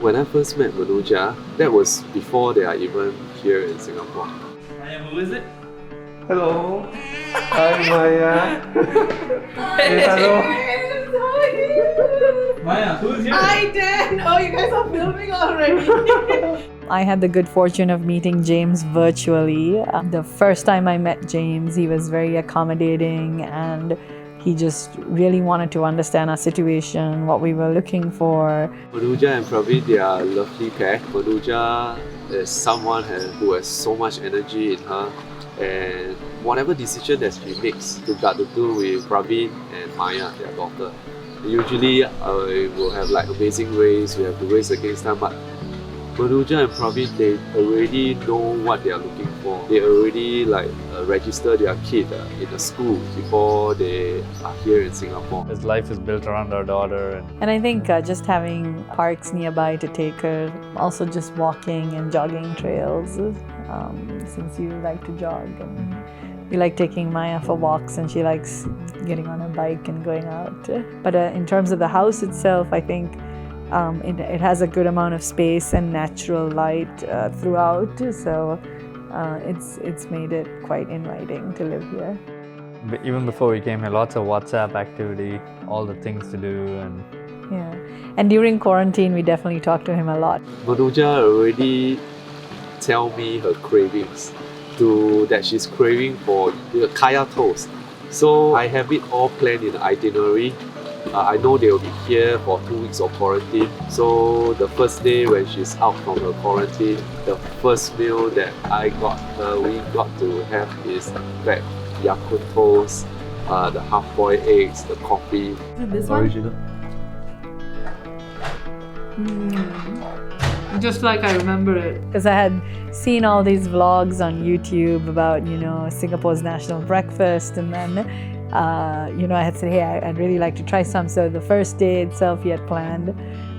When I first met Manuja, that was before they are even here in Singapore. Maya, who is it? Hello. Hi, Maya. Hey, hello. Maya, who's here? Hi, Dan! Oh, you guys are filming already. I had the good fortune of meeting James virtually. The first time I met James, he was very accommodating and he just really wanted to understand our situation, what we were looking for. Manuja and Praveen, they are a lovely pair. Manuja is someone who has so much energy in her, and whatever decision that she makes got to do with Praveen and Maya, their daughter. Usually I will have like amazing race, we have to race against them, but Manuja and Praveen, they already know what they are looking for. They already register their kid in a school before they are here in Singapore. His life is built around our daughter. And I think just having parks nearby to take her, also just walking and jogging trails, since you like to jog. And we like taking Maya for walks and she likes getting on her bike and going out. But in terms of the house itself, I think it has a good amount of space and natural light throughout, so it's made it quite inviting to live here. But even before we came here, lots of WhatsApp activity, all the things to do, and yeah. And during quarantine, we definitely talked to him a lot. Manuja already tell me her cravings, that she's craving for the kaya toast. So I have it all planned in the itinerary. I know they will be here for 2 weeks of quarantine. So the first day when she's out from her quarantine, the first meal that we got to have is that Ya-Kun toast, the half-boiled eggs, the coffee. This original. Just like I remember it. Because I had seen all these vlogs on YouTube about, Singapore's national breakfast, and then I had said, hey, I'd really like to try some. So the first day itself, he had planned,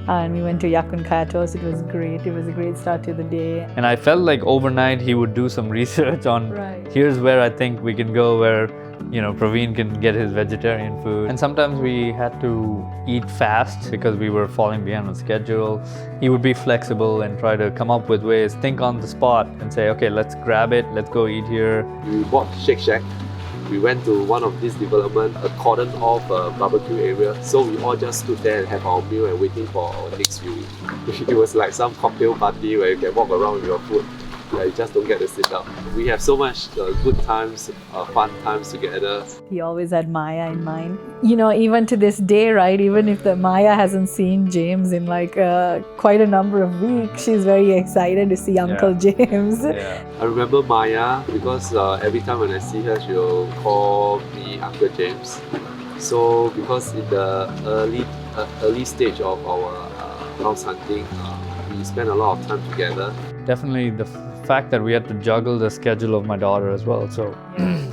and we went to Ya-Kun Kaya Toast. It was great. It was a great start to the day. And I felt like overnight he would do some research on here's where I think we can go, where Praveen can get his vegetarian food. And sometimes we had to eat fast because we were falling behind on schedule. He would be flexible and try to come up with ways, think on the spot and say, okay, let's grab it, let's go eat here. We bought Shake Shack. We went to one of these development, a cordon off barbecue area. So we all just stood there and have our meal and waiting for our next viewing. It was like some cocktail party where you can walk around with your food. You just don't get to sit down. We have so much good times, fun times together. He always had Maya in mind. Even to this day, right? Even if the Maya hasn't seen James in quite a number of weeks, she's very excited to see Uncle James. Yeah. I remember Maya because every time when I see her, she'll call me Uncle James. So because in the early stage of our house hunting, we spent a lot of time together. Definitely the fact that we had to juggle the schedule of my daughter as well. So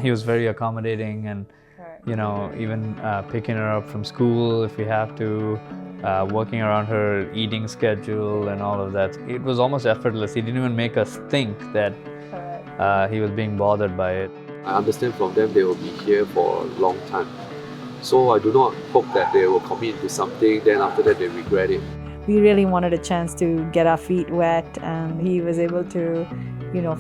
he was very accommodating, and even picking her up from school if we have to, working around her eating schedule and all of that. It was almost effortless. He didn't even make us think that he was being bothered by it. I understand from them they will be here for a long time. So I do not hope that they will commit to something, then after that they regret it. We really wanted a chance to get our feet wet, and he was able to,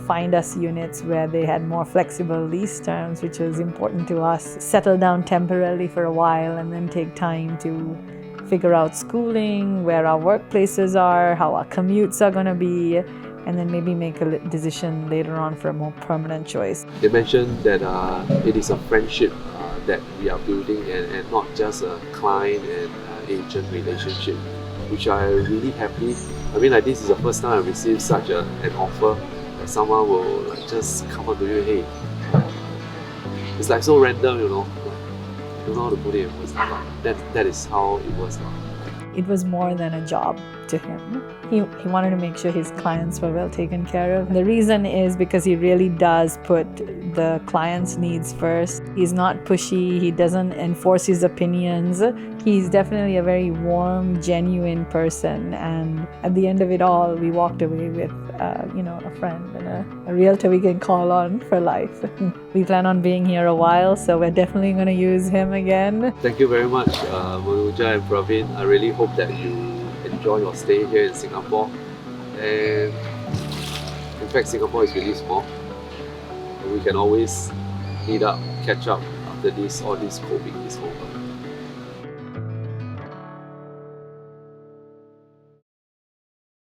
find us units where they had more flexible lease terms, which was important to us. Settle down temporarily for a while and then take time to figure out schooling, where our workplaces are, how our commutes are going to be, and then maybe make a decision later on for a more permanent choice. They mentioned that it is a friendship that we are building, and not just a client and agent relationship, which I am really happy. I mean, this is the first time I received such an offer that someone will just come up to you, hey. It's so random, I don't know how to put it in words. That is how it was. It was more than a job to him. He wanted to make sure his clients were well taken care of. The reason is because he really does put the client's needs first. He's not pushy, he doesn't enforce his opinions. He's definitely a very warm, genuine person, and at the end of it all, we walked away with a friend and a realtor we can call on for life. We plan on being here a while, so we're definitely going to use him again. Thank you very much, Manuja and Praveen. I really hope that you enjoy your stay here in Singapore. And in fact, Singapore is really small. We can always meet up, catch up after this, all this COVID is over.